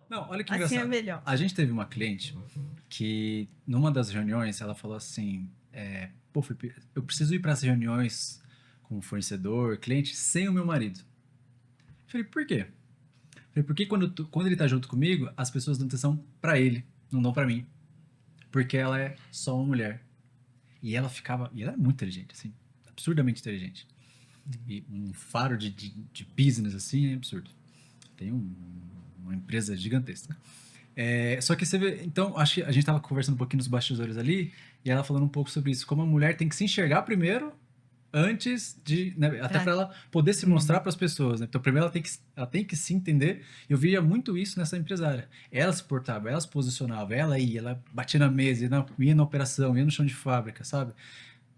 Não, olha que Assim é engraçado. melhor. A gente teve uma cliente que, numa das reuniões, ela falou assim: pô, Felipe, eu preciso ir para as reuniões com fornecedor, cliente, sem o meu marido. Eu falei, por quê? Eu falei, porque quando ele tá junto comigo, as pessoas dão atenção para ele, não dão para mim. Porque ela é só uma mulher. E ela ficava. E ela é muito inteligente, assim. Absurdamente inteligente. E um faro de business, assim, é absurdo. Tem uma empresa gigantesca. Só que você vê, então, acho que a gente estava conversando um pouquinho nos bastidores ali, e ela falando um pouco sobre isso, como a mulher tem que se enxergar primeiro, antes de, né, até para ela poder se mostrar para as pessoas, né? Então, primeiro ela tem que se entender. Eu via muito isso nessa empresária. Ela se portava, ela se posicionava, ela ia, ela batia na mesa, ia na operação, ia no chão de fábrica, sabe?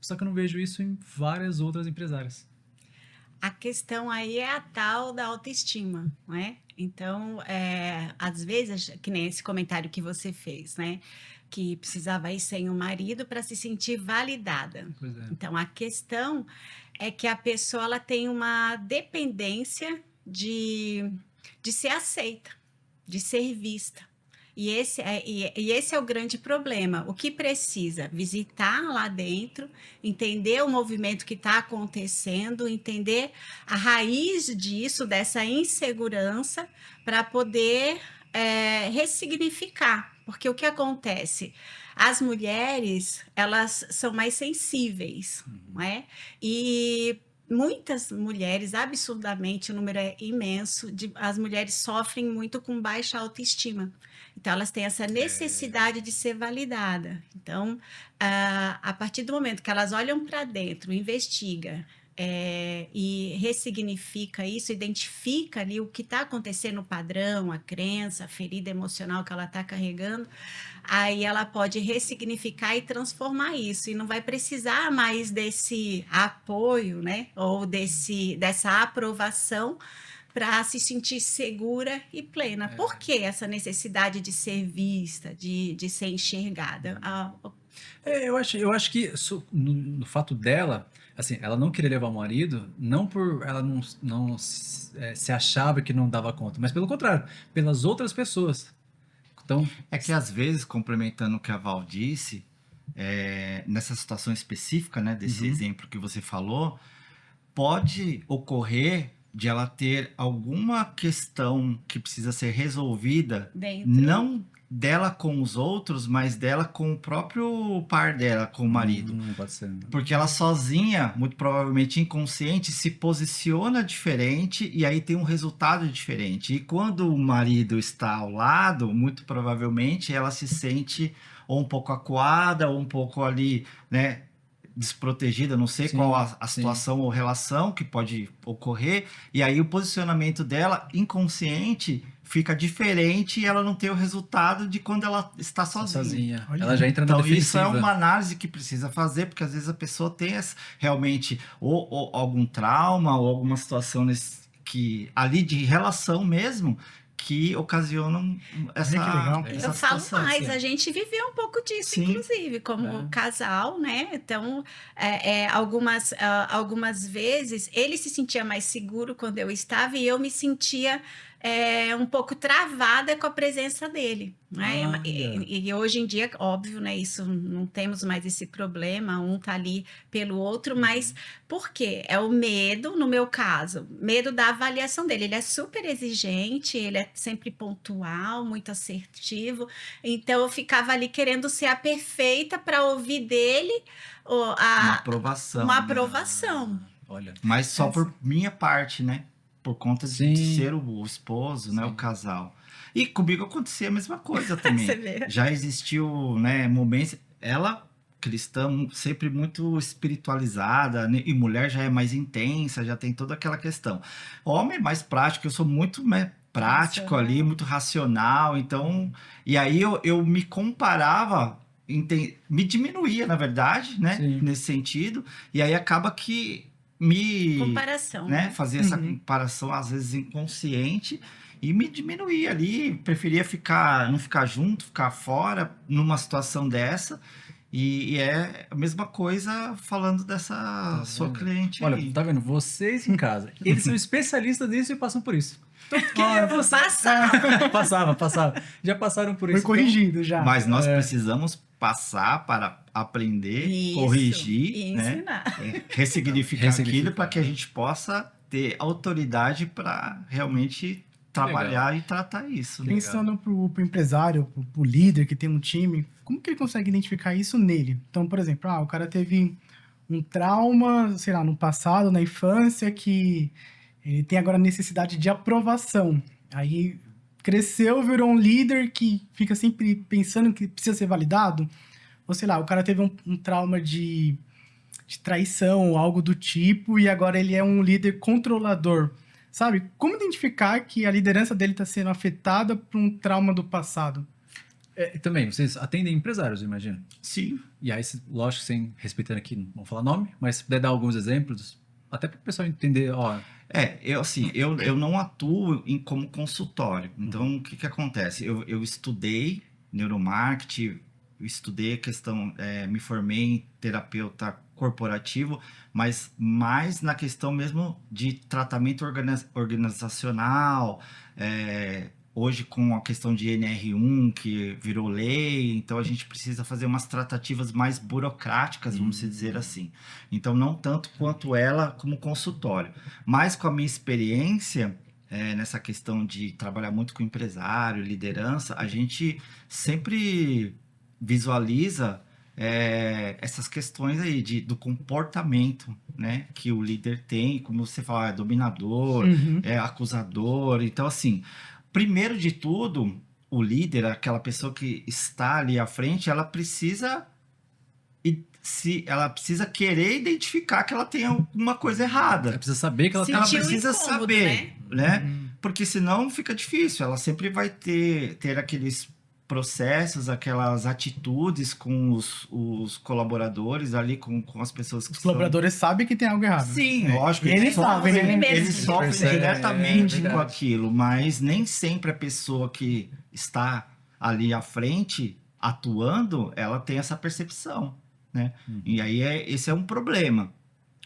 Só que eu não vejo isso em várias outras empresárias. A questão aí é a tal da autoestima, não é? Então, às vezes, que nem esse comentário que você fez, né? Que precisava ir sem o marido para se sentir validada. Pois é. Então, a questão é que a pessoa ela tem uma dependência de ser aceita, de ser vista. E esse é o grande problema. O que precisa? Visitar lá dentro, entender o movimento que está acontecendo, entender a raiz disso, dessa insegurança, para poder ressignificar. Porque o que acontece? As mulheres, elas são mais sensíveis, não é? E muitas mulheres, absurdamente, o número é imenso, as mulheres sofrem muito com baixa autoestima. Então, elas têm essa necessidade de ser validada. Então, a partir do momento que elas olham para dentro, investigam, e ressignifica isso, identifica ali o que está acontecendo, o padrão, a crença, a ferida emocional que ela está carregando, aí ela pode ressignificar e transformar isso, e não vai precisar mais desse apoio, né, ou dessa aprovação para se sentir segura e plena. Por que essa necessidade de ser vista, de ser enxergada? Eu acho que no fato dela, assim, ela não querer levar o marido, não por ela não se achava que não dava conta, mas pelo contrário, pelas outras pessoas. Então, É que às vezes, complementando o que a Val disse, nessa situação específica, né, desse exemplo que você falou, pode ocorrer de ela ter alguma questão que precisa ser resolvida, Dentro. não dela com os outros, mas dela com o próprio par dela, com o marido. pode ser. Porque ela sozinha, muito provavelmente inconsciente, se posiciona diferente e aí tem um resultado diferente. E quando o marido está ao lado, muito provavelmente ela se sente ou um pouco acuada, ou um pouco ali, né, desprotegida, não sei Sim, qual a sim. situação ou relação que pode ocorrer, e aí o posicionamento dela, inconsciente, fica diferente e ela não tem o resultado de quando ela está sozinha. Olha, ela já entra na Então, defensiva. isso é uma análise que precisa fazer, porque às vezes a pessoa tem realmente ou algum trauma ou alguma situação ali de relação mesmo, que ocasionam essa, que legal. essa Eu falo situação. mais, Sim. a gente viveu um pouco disso, Sim. inclusive, como casal, né? Então, algumas vezes ele se sentia mais seguro quando eu estava e eu me sentia um pouco travada com a presença dele, né? E hoje em dia, óbvio, né? Isso não temos mais esse problema, um tá ali pelo outro, mas por quê? É o medo, no meu caso, medo da avaliação dele. Ele é super exigente, ele é sempre pontual, muito assertivo, então eu ficava ali querendo ser a perfeita para ouvir dele Uma aprovação. Uma aprovação. Olha. Mas só por minha parte, né? Por conta Sim. de ser o esposo, né? O casal. E comigo acontecia a mesma coisa também. Você vê. Já existiu, né, momentos... Ela, cristã, sempre muito espiritualizada, né, e mulher já é mais intensa, já tem toda aquela questão. Homem é mais prático, eu sou muito, né, prático ali, muito racional, então... E aí eu me comparava... me diminuía, na verdade, né? Sim. Nesse sentido. E aí acaba que Comparação, né? Fazer essa comparação, às vezes, inconsciente, e me diminuía ali. Preferia não ficar junto, ficar fora numa situação dessa. E é a mesma coisa falando dessa sua cliente Olha, aí. tá vendo? Vocês em casa, eles são especialistas nisso e passam por isso. Passava. Já passaram por Foi isso. corrigido já. Mas nós precisamos passar para aprender, Isso, corrigir, e né? ensinar. Ressignificar aquilo para que a gente possa ter autoridade para realmente trabalhar e tratar isso. Né? Pensando pro empresário, pro líder que tem um time, como que ele consegue identificar isso nele? Então, por exemplo, o cara teve um trauma, sei lá, no passado, na infância, que ele tem agora necessidade de aprovação. Aí cresceu, virou um líder que fica sempre pensando que precisa ser validado. Ou sei lá, o cara teve um trauma de traição, algo do tipo, e agora ele é um líder controlador. Sabe? Como identificar que a liderança dele está sendo afetada por um trauma do passado? Também, vocês atendem empresários, eu imagino. Sim. E aí, lógico, sem respeitando aqui, não vou falar nome, mas se puder dar alguns exemplos, até para o pessoal entender, Eu não atuo como consultório. Então, o que acontece? Eu estudei neuromarketing, eu estudei a questão, me formei em terapeuta corporativo, mas mais na questão mesmo de tratamento organizacional, hoje com a questão de NR1, que virou lei, então a gente precisa fazer umas tratativas mais burocráticas, vamos dizer assim. Então, não tanto quanto ela como consultório. Mas com a minha experiência, nessa questão de trabalhar muito com empresário, liderança, a gente sempre visualiza essas questões aí do comportamento, né, que o líder tem, como você fala, é dominador, é acusador. Então, assim, primeiro de tudo, o líder, aquela pessoa que está ali à frente, ela precisa querer identificar que ela tem alguma coisa errada. Ela precisa saber que ela tem. Ela Sentir um precisa incômodo, saber, né? Porque senão fica difícil. Ela sempre vai ter aqueles processos, aquelas atitudes com os colaboradores ali, com as pessoas que Os colaboradores sabem que tem algo errado. Sim, lógico. Eles sabem, né? Eles sofrem Percebe, diretamente verdade. com aquilo, mas nem sempre a pessoa que está ali à frente, atuando, ela tem essa percepção, né? E aí esse é um problema.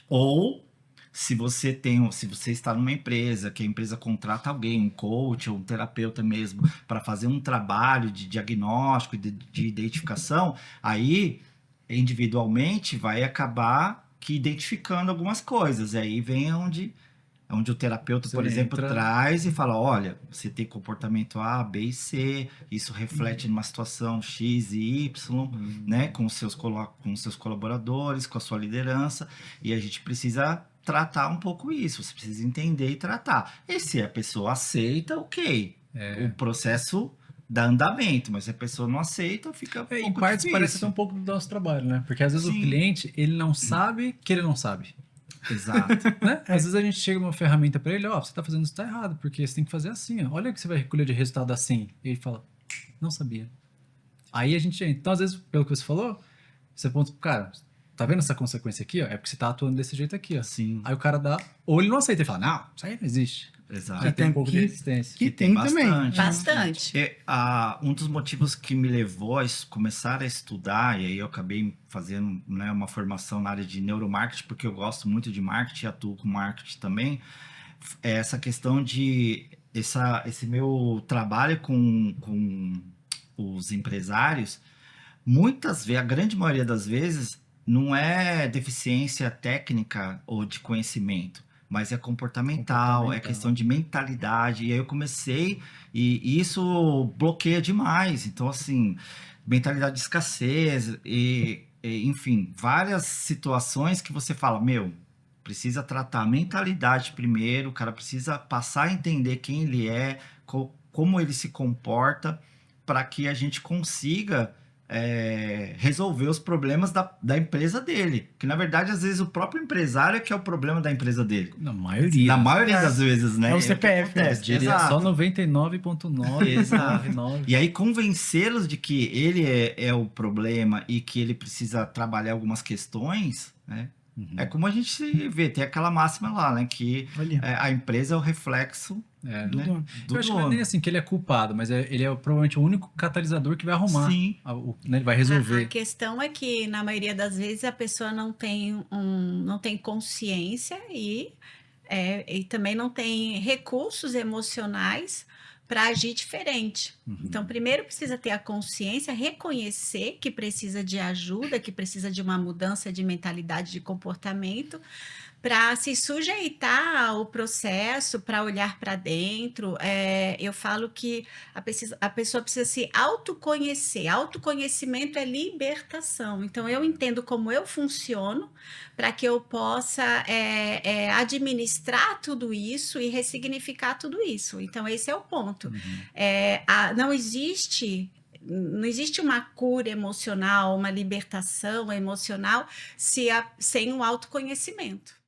Ou se você está numa empresa, que a empresa contrata alguém, um coach ou um terapeuta mesmo, para fazer um trabalho de diagnóstico, de identificação, aí individualmente vai acabar que identificando algumas coisas. E aí vem onde o terapeuta, Você por exemplo, entra- traz e fala, olha, você tem comportamento A, B e C, isso reflete numa situação X e Y, né, com os seus colaboradores, com a sua liderança, e a gente precisa tratar um pouco isso, você precisa entender e tratar. E se a pessoa aceita, ok, o processo dá andamento, mas se a pessoa não aceita, fica um Em pouco partes difícil. parece até um pouco do nosso trabalho, né? Porque às vezes Sim. o cliente, ele não sabe que ele não sabe. Exato. Né? Às vezes a gente chega uma ferramenta para ele, você tá fazendo isso, tá errado, porque você tem que fazer assim, ó. Olha que você vai recolher de resultado assim. E ele fala, não sabia. Aí a gente, então às vezes, pelo que você falou, você aponta pro cara, tá vendo essa consequência aqui, ó? É porque você tá atuando desse jeito aqui, ó. Sim, Aí o cara dá, ou ele não aceita e fala, não, isso aí não existe. exato. Já tem um pouco de que- resistência. Que tem também. bastante. Bastante. Um dos motivos que me levou a começar a estudar, e aí eu acabei fazendo, né, uma formação na área de neuromarketing, porque eu gosto muito de marketing, atuo com marketing também, é essa questão de esse meu trabalho com os empresários, muitas vezes, a grande maioria das vezes, não é deficiência técnica ou de conhecimento, mas é comportamental, é questão de mentalidade. E aí eu comecei, e isso bloqueia demais. Então, assim, mentalidade de escassez, enfim, várias situações que você fala, precisa tratar a mentalidade primeiro, o cara precisa passar a entender quem ele é, como ele se comporta, para que a gente consiga resolver os problemas da empresa dele. Que, na verdade, às vezes o próprio empresário é que é o problema da empresa dele. Na maioria. Na maioria das vezes, né? É o que CPF, acontece. Diria Exato. só 99,9. Exato. E aí convencê-los de que ele é o problema e que ele precisa trabalhar algumas questões, né? É como a gente vê, tem aquela máxima lá, né? Que Olha. a empresa é o reflexo É. Do né, dono. do Eu acho que não é dono. nem assim que ele é culpado, mas ele é provavelmente o único catalisador que vai arrumar. Sim. Né, ele vai A resolver. questão é que, na maioria das vezes, a pessoa não tem consciência e E também não tem recursos emocionais para agir diferente. Então, primeiro precisa ter a consciência, reconhecer que precisa de ajuda, que precisa de uma mudança de mentalidade, de comportamento, para se sujeitar ao processo, para olhar para dentro. Eu falo que a pessoa precisa se autoconhecer. Autoconhecimento é libertação. Então, eu entendo como eu funciono para que eu possa administrar tudo isso e ressignificar tudo isso. Então, esse é o ponto. Não existe uma cura emocional, uma libertação emocional sem o autoconhecimento.